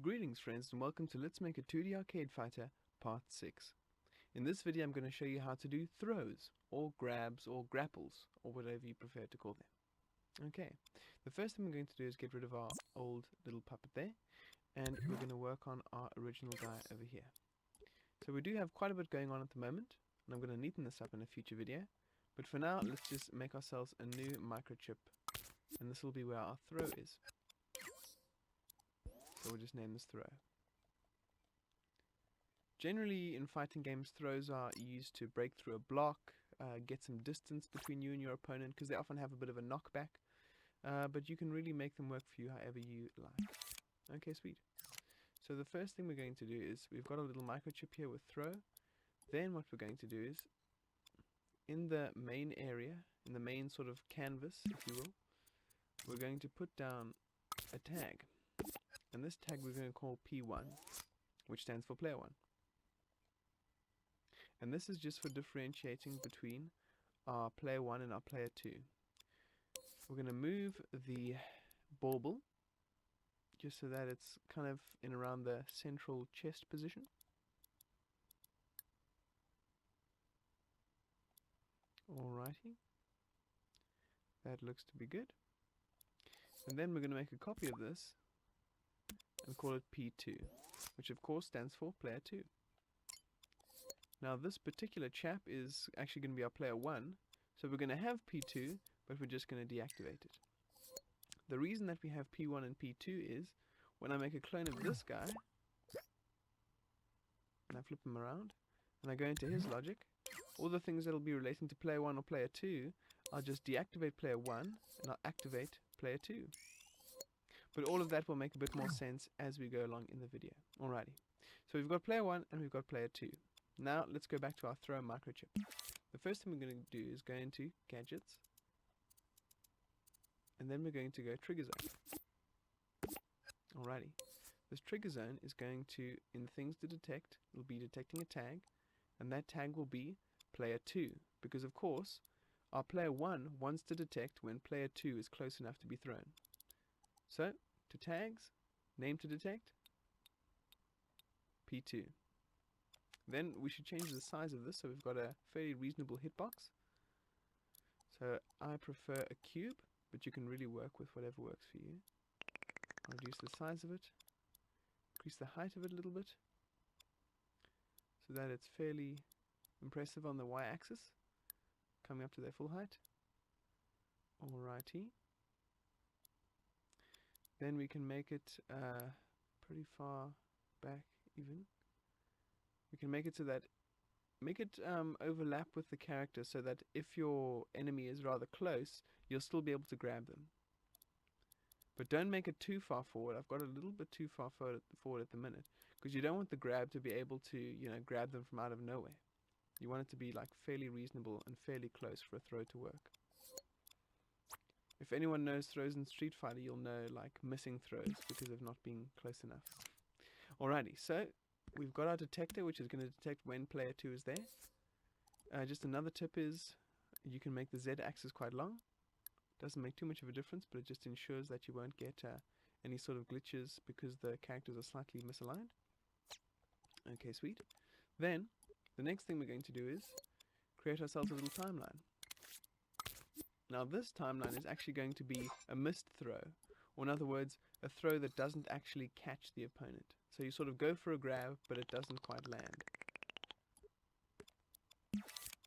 Greetings friends and welcome to Let's Make a 2D Arcade Fighter Part 6. In this video I'm going to show you how to do throws, or grabs, or grapples, or whatever you prefer to call them. Okay, the first thing we're going to do is get rid of our old little puppet there, and we're going to work on our original guy over here. So we do have quite a bit going on at the moment, and I'm going to neaten this up in a future video, but for now let's just make ourselves a new microchip, and this will be where our throw is. So we'll just name this throw. Generally in fighting games, throws are used to break through a block, get some distance between you and your opponent, because they often have a bit of a knockback, but you can really make them work for you however you like. Okay, sweet. So the first thing we're going to do is, we've got a little microchip here with throw. Then what we're going to do is, in the main area, in the main sort of canvas, if you will, we're going to put down a tag. And this tag we're going to call P1, which stands for player 1. And this is just for differentiating between our player 1 and our player 2. We're going to move the bauble just so that it's kind of in around the central chest position. Alrighty. That looks to be good. And then we're going to make a copy of this and call it P2, which of course stands for player 2. Now this particular chap is actually going to be our player 1, so we're going to have P2, but we're just going to deactivate it. The reason that we have P1 and P2 is, when I make a clone of this guy, and I flip him around, and I go into his logic, all the things that will be relating to player 1 or player 2, I'll just deactivate player 1, and I'll activate player 2. But all of that will make a bit more sense as we go along in the video. Alrighty. So we've got player 1 and we've got player 2. Now let's go back to our throw microchip. The first thing we're going to do is go into gadgets. And then we're going to go trigger zone. Alrighty. This trigger zone is going to, in things to detect, it'll be detecting a tag. And that tag will be player 2. Because of course, our player 1 wants to detect when player 2 is close enough to be thrown. So, to tags, name to detect, P2. Then we should change the size of this so we've got a fairly reasonable hitbox. So I prefer a cube, but you can really work with whatever works for you. I'll reduce the size of it, increase the height of it a little bit, so that it's fairly impressive on the y-axis, coming up to their full height. Alrighty. Then we can make it pretty far back even. We can make it so that, overlap with the character so that if your enemy is rather close, you'll still be able to grab them. But don't make it too far forward. I've got a little bit too far forward at the minute, because you don't want the grab to be able to, grab them from out of nowhere. You want it to be like fairly reasonable and fairly close for a throw to work. If anyone knows throws in Street Fighter, you'll know like missing throws because of not being close enough. Alrighty, so we've got our detector, which is going to detect when player 2 is there. Just another tip is, you can make the Z axis quite long. Doesn't make too much of a difference, but it just ensures that you won't get any sort of glitches because the characters are slightly misaligned. Okay, sweet. Then, the next thing we're going to do is create ourselves a little timeline. Now this timeline is actually going to be a missed throw, or in other words, a throw that doesn't actually catch the opponent. So you sort of go for a grab, but it doesn't quite land.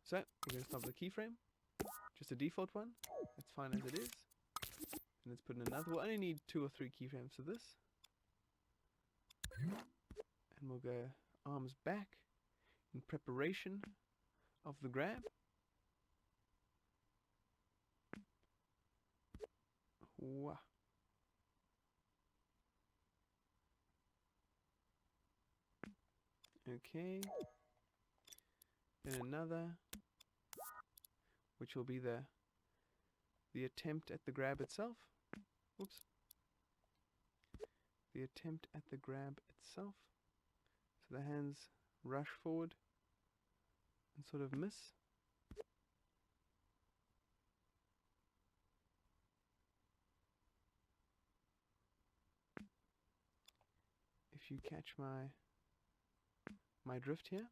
So we're going to start with a keyframe, just a default one, that's fine as it is. And let's put in another, we'll only need 2 or 3 keyframes for this. And we'll go arms back in preparation of the grab. Wow. Okay. Then another, which will be the attempt at the grab itself. Oops. The attempt at the grab itself. So the hands rush forward and sort of miss. if you catch my drift here.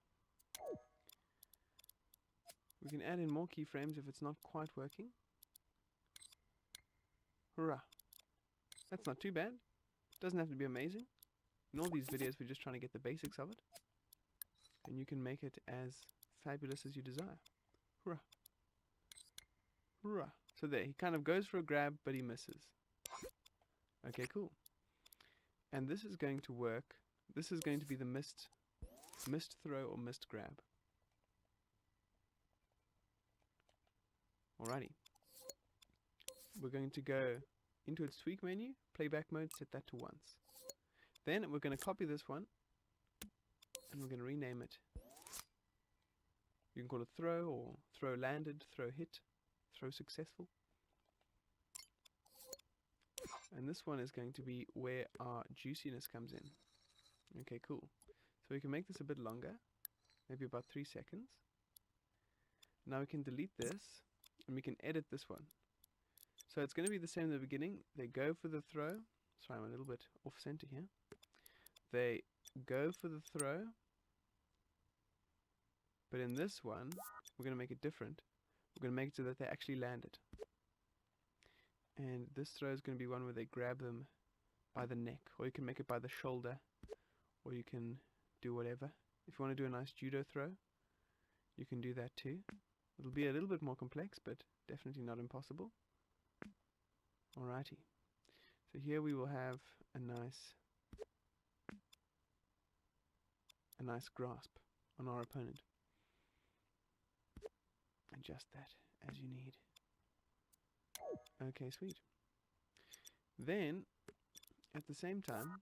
We can add in more keyframes if it's not quite working. Hurrah! That's not too bad. Doesn't have to be amazing. In all these videos we're just trying to get the basics of it. And you can make it as fabulous as you desire. Hurrah! Hurrah! So there, he kind of goes for a grab, but he misses. Okay, cool. And this is going to work. This is going to be the missed throw or missed grab. Alrighty. We're going to go into its tweak menu, playback mode, set that to once. Then we're going to copy this one, and we're going to rename it. You can call it throw, or throw landed, throw hit, throw successful. And this one is going to be where our juiciness comes in. Okay, cool. So we can make this a bit longer, maybe about 3 seconds. Now we can delete this, and we can edit this one. So it's going to be the same in the beginning. They go for the throw. Sorry, I'm a little bit off center here. They go for the throw. But in this one, we're going to make it different. We're going to make it so that they actually land it. And this throw is going to be one where they grab them by the neck. Or you can make it by the shoulder. Or you can do whatever. If you want to do a nice judo throw, you can do that too. It'll be a little bit more complex, but definitely not impossible. Alrighty. So here we will have a nice grasp on our opponent. Adjust that as you need. Okay, sweet. Then, at the same time,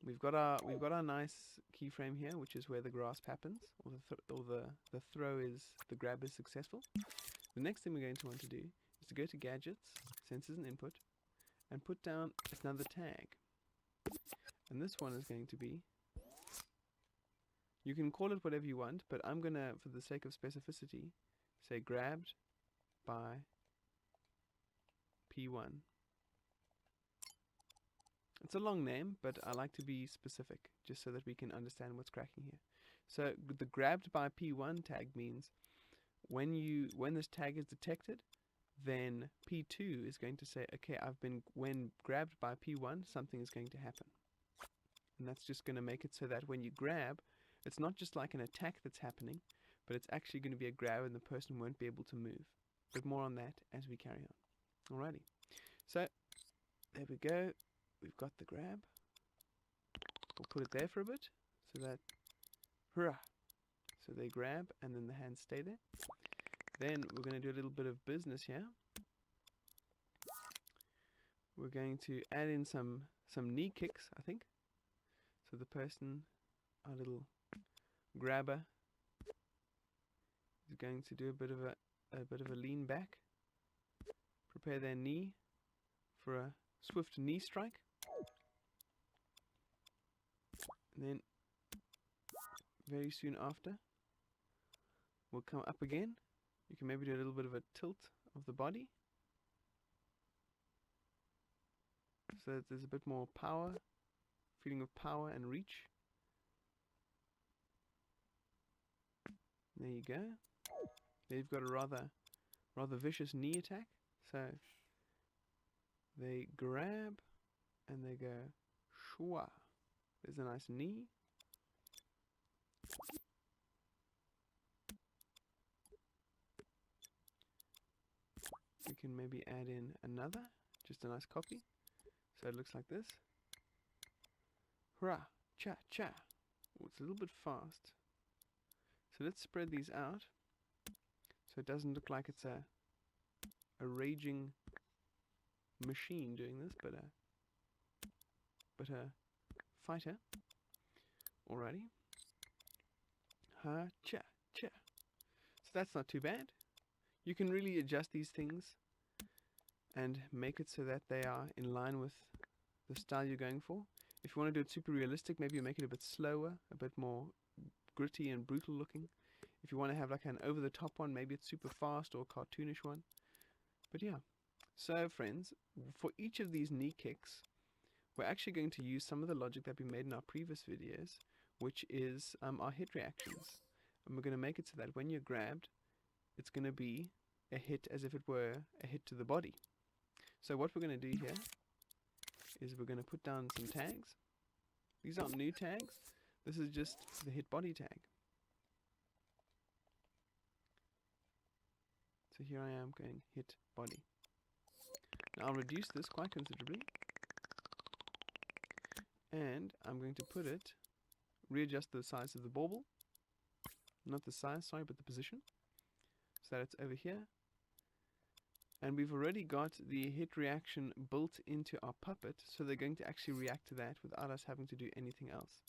we've got our nice keyframe here, which is where the grasp happens, or the throw is, the grab is successful. The next thing we're going to want to do is to go to gadgets, sensors and input, and put down another tag. And this one is going to be, you can call it whatever you want, but I'm gonna, for the sake of specificity, say grabbed by P1. It's a long name, but I like to be specific, just so that we can understand what's cracking here. So the grabbed by P1 tag means when this tag is detected, then P2 is going to say, okay, when grabbed by P1, something is going to happen. And that's just going to make it so that when you grab, it's not just like an attack that's happening, but it's actually going to be a grab and the person won't be able to move. But more on that as we carry on. Alrighty. So, there we go. We've got the grab. We'll put it there for a bit, so that, hurrah! So they grab, and then the hands stay there. Then we're going to do a little bit of business here. We're going to add in some knee kicks, I think. So the person, our little grabber, is going to do a bit of a lean back. Prepare their knee for a swift knee strike. And then very soon after, we'll come up again. You can maybe do a little bit of a tilt of the body, so that there's a bit more power, feeling of power and reach. There you go. There you've got a rather vicious knee attack. So they grab and they go shwa. There's a nice knee. We can maybe add in another, just a nice copy. So it looks like this. Hurrah, cha, cha. Oh, it's a little bit fast. So let's spread these out, so it doesn't look like it's a raging machine doing this, but a fighter. Alrighty. Ha, cha, cha. So that's not too bad. You can really adjust these things and make it so that they are in line with the style you're going for. If you want to do it super realistic, maybe you make it a bit slower, a bit more gritty and brutal looking. If you want to have like an over-the-top one, maybe it's super fast or a cartoonish one. But yeah. So friends, for each of these knee kicks, we're actually going to use some of the logic that we made in our previous videos, which is our hit reactions. And we're going to make it so that when you're grabbed, it's going to be a hit as if it were a hit to the body. So what we're going to do here is we're going to put down some tags. These aren't new tags. This is just the hit body tag. So here I am going hit body. Now I'll reduce this quite considerably. And I'm going to put it, readjust the size of the bauble. Not the size, sorry, but the position. So that it's over here. And we've already got the hit reaction built into our puppet, so they're going to actually react to that without us having to do anything else.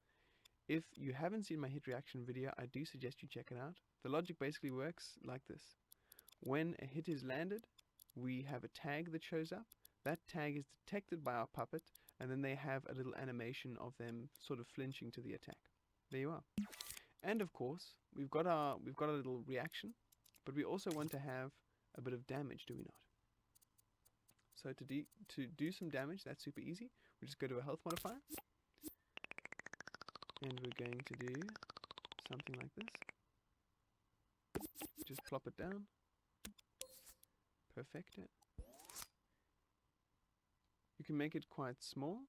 If you haven't seen my hit reaction video, I do suggest you check it out. The logic basically works like this. When a hit is landed, we have a tag that shows up. That tag is detected by our puppet, and then they have a little animation of them sort of flinching to the attack. There you are. And of course, we've got a little reaction, but we also want to have a bit of damage, do we not? So to do some damage, that's super easy. We just go to a health modifier, and we're going to do something like this. Just plop it down. Perfect it. You can make it quite small,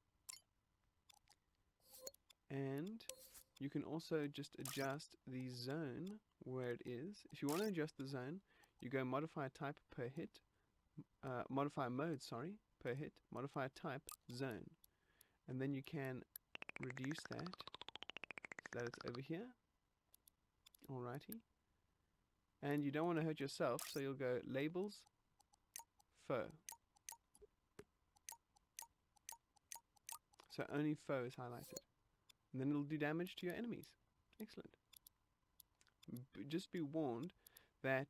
and you can also just adjust the zone where it is. If you want to adjust the zone, you go modify type per hit, modify mode, sorry, per hit, modify type zone, and then you can reduce that so that it's over here. Alrighty. And you don't want to hurt yourself, so you'll go labels, foe. So only foe is highlighted. And then it'll do damage to your enemies. Excellent. Just be warned that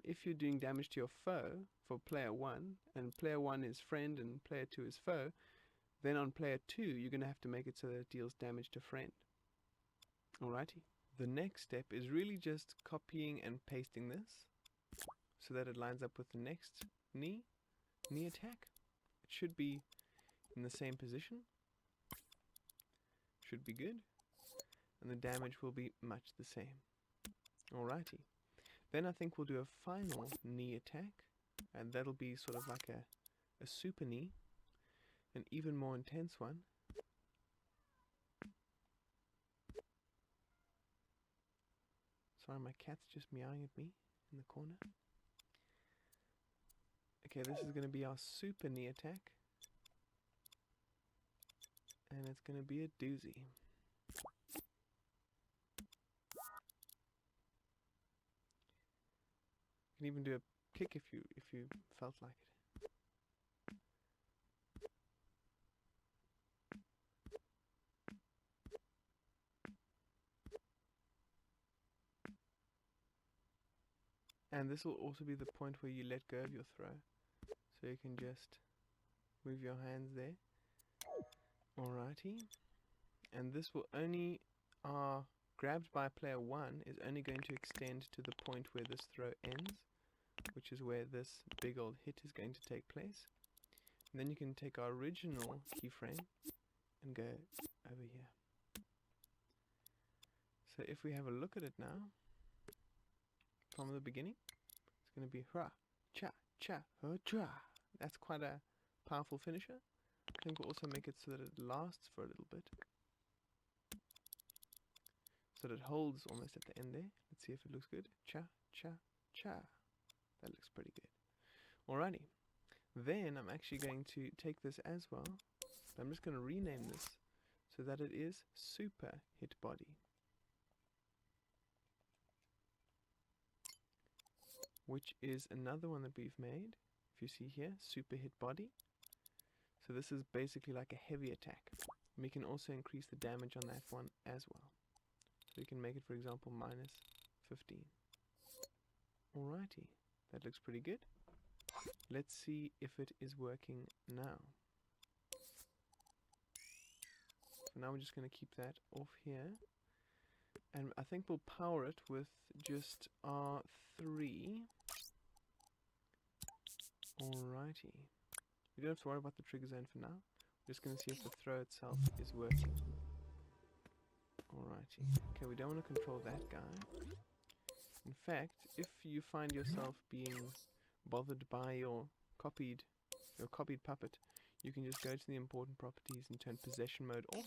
if you're doing damage to your foe for player 1, and player 1 is friend and player 2 is foe, then on player 2 you're going to have to make it so that it deals damage to friend. Alrighty. The next step is really just copying and pasting this so that it lines up with the next knee attack. It should be in the same position. Should be good. And the damage will be much the same. Alrighty. Then I think we'll do a final knee attack, and that'll be sort of like a super knee, an even more intense one. Sorry, my cat's just meowing at me in the corner. Okay, this is going to be our super knee attack, and it's going to be a doozy. You can even do a kick if you felt like it. And this will also be the point where you let go of your throw. So you can just move your hands there. Alrighty. And this will only, grabbed by player 1 is only going to extend to the point where this throw ends, which is where this big old hit is going to take place. And then you can take our original keyframe and go over here. So if we have a look at it now, from the beginning, it's going to be hra, cha, cha, ha, cha. That's quite a powerful finisher. I think we'll also make it so that it lasts for a little bit. So that it holds almost at the end there. Let's see if it looks good. Cha, cha, cha. That looks pretty good. Alrighty. Then I'm actually going to take this as well. I'm just going to rename this so that it is Super Hit Body. Which is another one that we've made. If you see here, Super Hit Body. So this is basically like a heavy attack. We can also increase the damage on that one as well. So we can make it, for example, minus 15. Alrighty, that looks pretty good. Let's see if it is working now. So now we're just going to keep that off here. And I think we'll power it with just R3. Alrighty. We don't have to worry about the trigger zone for now. Just going to see if the throw itself is working. Alrighty. Okay, we don't want to control that guy. In fact, if you find yourself being bothered by your copied puppet, you can just go to the important properties and turn possession mode off.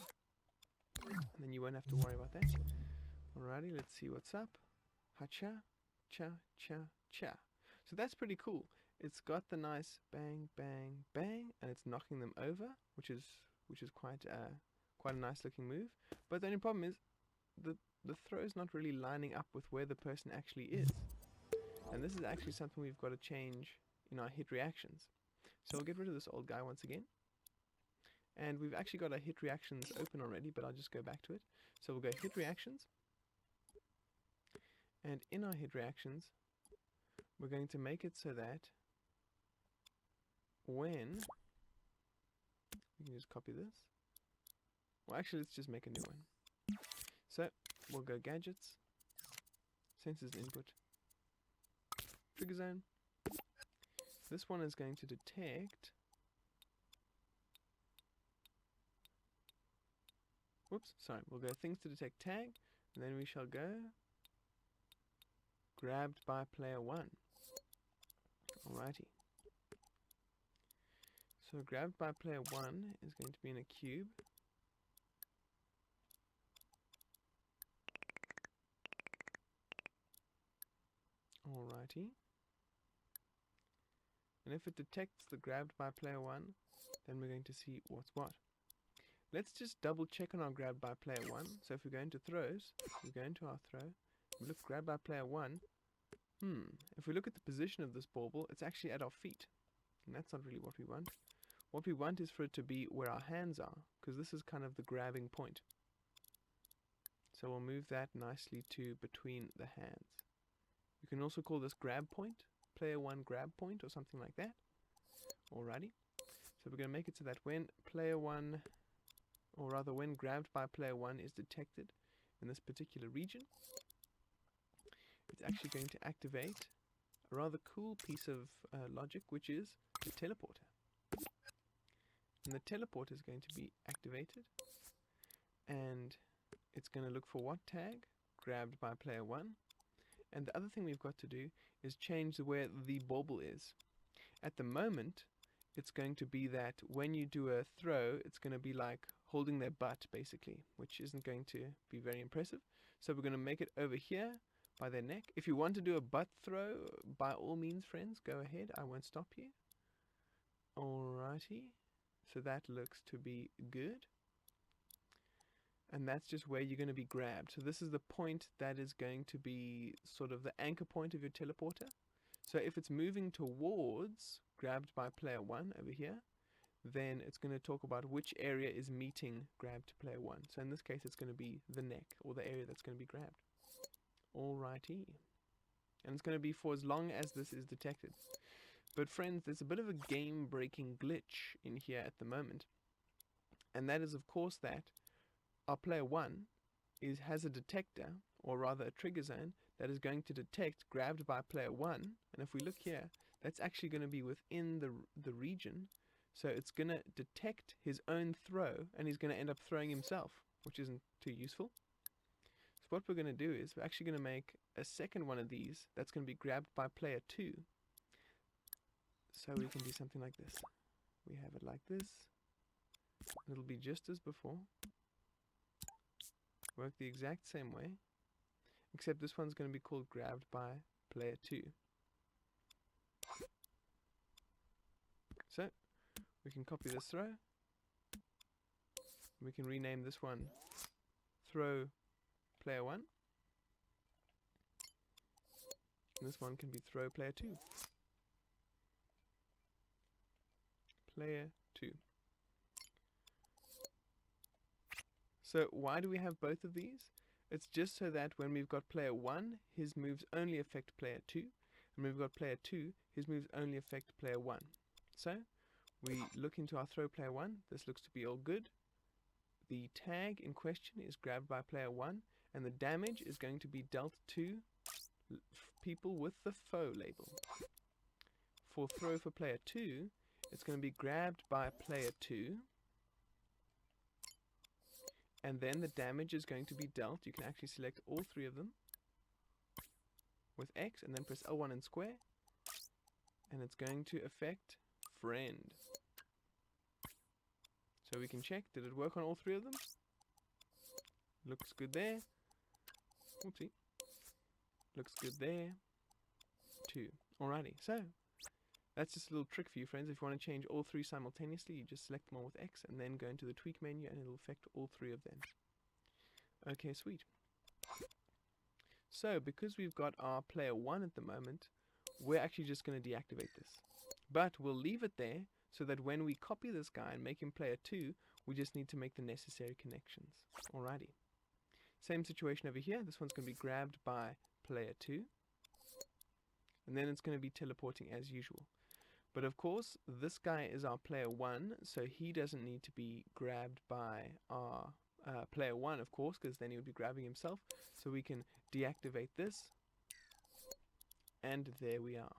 And then you won't have to worry about that. Alrighty, let's see what's up. Hacha, cha, cha, cha. So that's pretty cool. It's got the nice bang, bang, bang, and it's knocking them over, which is quite a nice looking move. But the only problem is the throw's not really lining up with where the person actually is. And this is actually something we've got to change in our hit reactions. So we'll get rid of this old guy once again. And we've actually got our hit reactions open already, but I'll just go back to it. So we'll go hit reactions. And in our hit reactions, we're going to make it so that when... We can just copy this. Well, actually, let's just make a new one. So, we'll go gadgets, sensors input, trigger zone. This one is going to detect... Whoops, sorry, we'll go things to detect tag, and then we shall go grabbed by player 1. Alrighty. So grabbed by player 1 is going to be in a cube. Alrighty. And if it detects the grabbed by player 1, then we're going to see what's what. Let's just double check on our grabbed by player 1. So if we go into throws, we go into our throw, we look grabbed by player 1. If we look at the position of this bauble, it's actually at our feet. And that's not really what we want. What we want is for it to be where our hands are, because this is kind of the grabbing point. So we'll move that nicely to between the hands. You can also call this grab point, player 1 grab point, or something like that. Alrighty. So we're going to make it so that when player 1, or rather when grabbed by player 1 is detected in this particular region, it's actually going to activate a rather cool piece of logic, which is the teleporter. And the teleporter is going to be activated, and it's going to look for what tag? Grabbed by player 1. And the other thing we've got to do is change where the bauble is. At the moment, it's going to be that when you do a throw, it's going to be like holding their butt, basically, which isn't going to be very impressive. So we're going to make it over here by their neck. If you want to do a butt throw, by all means, friends, go ahead. I won't stop you. Alrighty. So that looks to be good. And that's just where you're going to be grabbed. So this is the point that is going to be sort of the anchor point of your teleporter. So if it's moving towards grabbed by player 1 over here, then it's going to talk about which area is meeting grabbed to player 1. So in this case, it's going to be the neck, or the area that's going to be grabbed. Alrighty. And it's going to be for as long as this is detected. But friends, there's a bit of a game-breaking glitch in here at the moment. And that is, of course, that our player 1 has a detector, or rather a trigger zone, that is going to detect grabbed by player 1. And if we look here, that's actually going to be within the region. So it's going to detect his own throw, and he's going to end up throwing himself, which isn't too useful. So what we're going to do is we're actually going to make a second one of these that's going to be grabbed by player 2. So we can do something like this. We have it like this. It'll be just as before. Work the exact same way, except this one's going to be called grabbed by player 2. So we can copy this throw. We can rename this one throw player 1. And this one can be throw player 2. Player 2. So why do we have both of these? It's just so that when we've got player 1, his moves only affect player 2. And when we've got player 2, his moves only affect player 1. So we look into our throw player 1. This looks to be all good. The tag in question is grabbed by player 1, and the damage is going to be dealt to people with the foe label. For throw for player 2, it's going to be grabbed by player 2, and then the damage is going to be dealt. You can actually select all three of them with X, and then press L1 and square, and it's going to affect friend. So we can check, did it work on all three of them? Looks good there. Oopsie. Looks good there too. Alrighty, so that's just a little trick for you, friends. If you want to change all three simultaneously, you just select them all with X and then go into the tweak menu and it'll affect all three of them. Okay, sweet. So because we've got our player 1 at the moment, we're actually just going to deactivate this. But we'll leave it there so that when we copy this guy and make him player 2, we just need to make the necessary connections. Alrighty. Same situation over here. This one's going to be grabbed by player 2. And then it's going to be teleporting as usual. But of course, this guy is our player 1, so he doesn't need to be grabbed by our player 1, of course, because then he would be grabbing himself. So we can deactivate this. And there we are.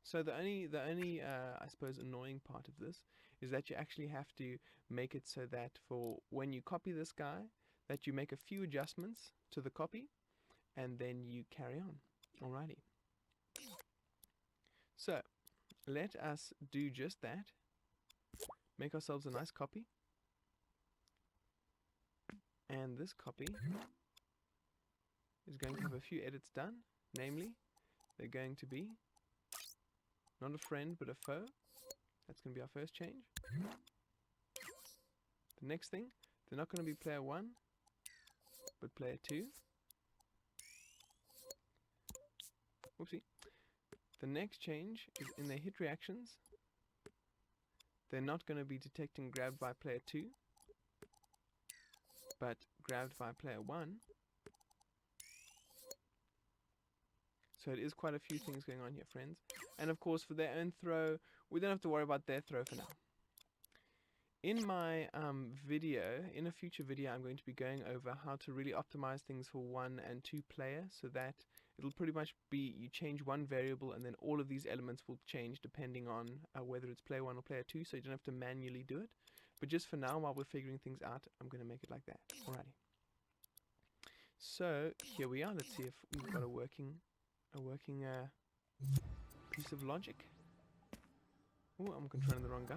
So the only I suppose annoying part of this is that you actually have to make it so that for when you copy this guy, that you make a few adjustments to the copy and then you carry on. Alrighty. So let us do just that. Make ourselves a nice copy. And this copy is going to have a few edits done. Namely, they're going to be not a friend, but a foe. That's going to be our first change. The next thing, they're not going to be player 1, but player 2. Whoopsie. The next change is in their hit reactions. They're not going to be detecting grabbed by player 2, but grabbed by player 1. So it is quite a few things going on here, friends. And of course, for their own throw, we don't have to worry about their throw for now. In my video, in a future video, I'm going to be going over how to really optimize things for 1 and 2 player, so that it'll pretty much be you change one variable and then all of these elements will change depending on whether it's player 1 or player 2, so you don't have to manually do it. But just for now, while we're figuring things out, I'm going to make it like that. Alrighty. So here we are. Let's see if we've got a working piece of logic. Oh, I'm controlling the wrong guy.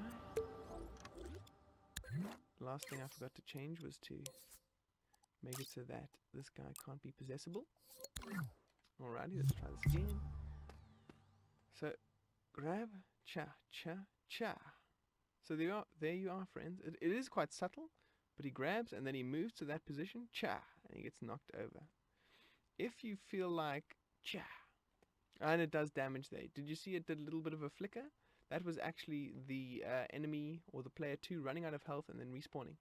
Last thing I forgot to change was to make it so that this guy can't be possessable. Alrighty, let's try this again. So, grab, cha, cha, cha. So there you are, friends. It is quite subtle, but he grabs and then he moves to that position, cha, and he gets knocked over. If you feel like, cha, and it does damage there. Did you see it did a little bit of a flicker? That was actually the enemy or the player 2 running out of health and then respawning.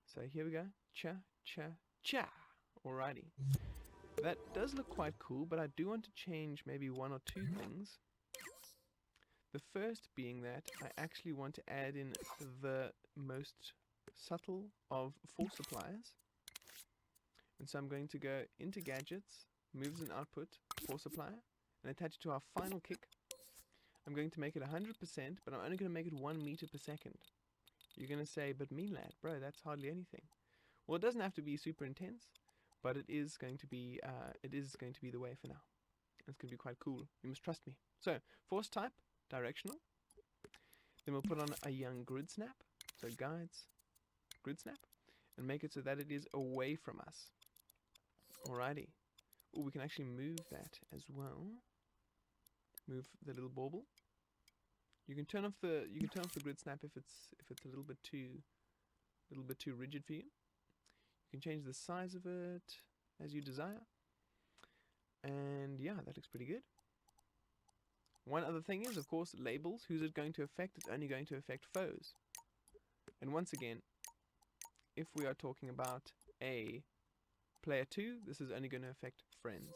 So here we go. Cha, cha, cha. Alrighty. That does look quite cool, but I do want to change maybe 1 or 2 things. The first being that I actually want to add in the most subtle of force appliers. And so I'm going to go into gadgets, moves and output, force applier, and attach it to our final kick. I'm going to make it 100%, but I'm only going to make it 1 meter per second. You're going to say, but me lad, bro, that's hardly anything. Well, it doesn't have to be super intense, but it is going to be the way for now. It's going to be quite cool. You must trust me. So, force type, directional. Then we'll put on a young grid snap. So guides, grid snap, and make it so that it is away from us. Alrighty. Oh, we can actually move that as well. Move the little bauble. You can turn off the grid snap if it's a little bit too rigid for you. You can change the size of it as you desire. And yeah, that looks pretty good. One other thing is, of course, labels. Who's it going to affect? It's only going to affect foes. And once again, if we are talking about a player 2, this is only going to affect friends.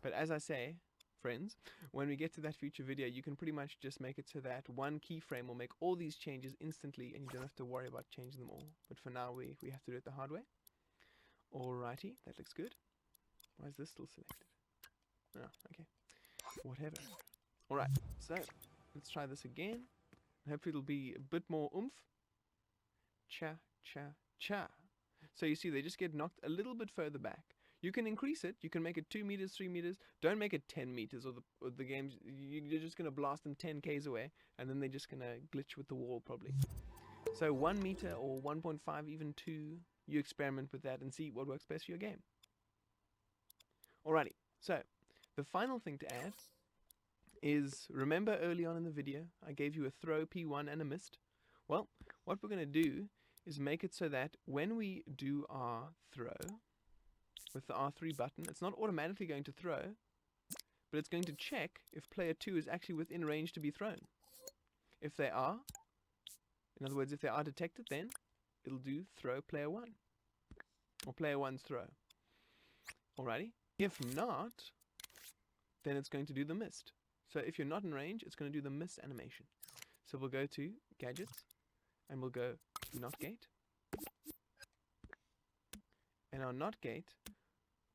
But as I say, friends, when we get to that future video, you can pretty much just make it so that one keyframe will make all these changes instantly and you don't have to worry about changing them all. But for now, we have to do it the hard way. Alrighty, that looks good. Why is this still selected? Oh, okay. Whatever. Alright, so let's try this again. Hopefully it'll be a bit more oomph. Cha, cha, cha. So you see, they just get knocked a little bit further back. You can increase it. You can make it 2 meters, 3 meters. Don't make it 10 meters, or the game's, you're just going to blast them 10 k's away, and then they're just going to glitch with the wall probably. So 1 meter or 1.5, even 2, you experiment with that and see what works best for your game. Alrighty, so the final thing to add is, remember early on in the video, I gave you a throw, P1, and a mist. Well, what we're going to do is make it so that when we do our throw with the R3 button, it's not automatically going to throw, but it's going to check if player 2 is actually within range to be thrown. If they are, in other words, if they are detected, then it'll do throw player 1, or player 1's throw. Alrighty. If not, then it's going to do the mist. So if you're not in range, it's going to do the mist animation. So we'll go to gadgets, and we'll go not gate. And our not gate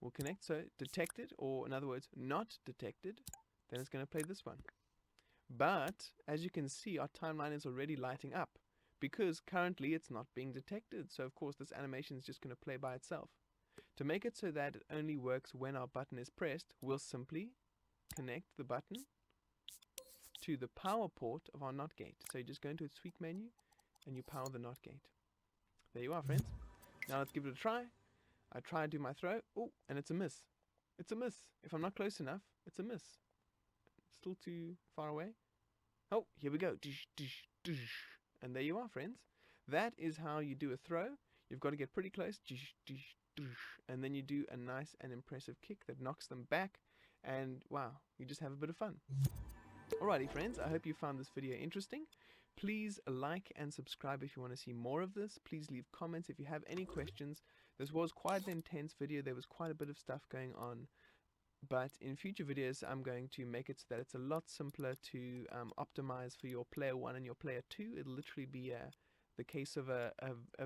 will connect, so detected, or in other words, not detected, then it's going to play this one. But as you can see, our timeline is already lighting up because currently it's not being detected. So of course this animation is just going to play by itself. To make it so that it only works when our button is pressed, we'll simply connect the button to the power port of our not gate. So you just go into its tweak menu and you power the not gate. There you are, friends. Now let's give it a try. I try and do my throw. Oh, and it's a miss. It's a miss. If I'm not close enough, it's a miss. Still too far away. Oh, here we go. And there you are, friends. That is how you do a throw. You've got to get pretty close. And then you do a nice and impressive kick that knocks them back. And wow, you just have a bit of fun. Alrighty, friends. I hope you found this video interesting. Please like and subscribe if you want to see more of this. Please leave comments if you have any questions. This was quite an intense video. There was quite a bit of stuff going on. But in future videos, I'm going to make it so that it's a lot simpler to optimize for your player 1 and your player 2. It'll literally be the case of a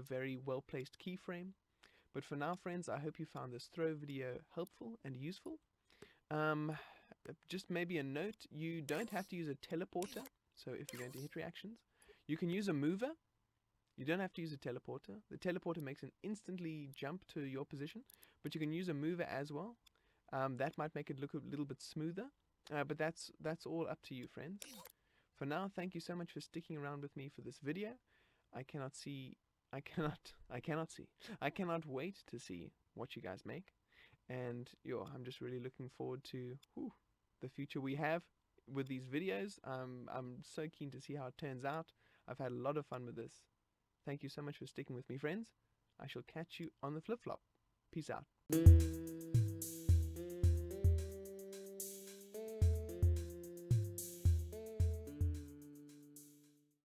very well-placed keyframe. But for now, friends, I hope you found this throw video helpful and useful. Just maybe a note, you don't have to use a teleporter. So if you're going to hit reactions, you can use a mover. You don't have to use a teleporter. The teleporter makes an instantly jump to your position, but you can use a mover as well. That might make it look a little bit smoother, but that's all up to you, friends. For now, thank you so much for sticking around with me for this video. I cannot wait to see what you guys make, and I'm just really looking forward to the future we have with these videos. I'm so keen to see how it turns out. I've had a lot of fun with this. Thank you so much for sticking with me, friends. I shall catch you on the flip-flop. Peace out.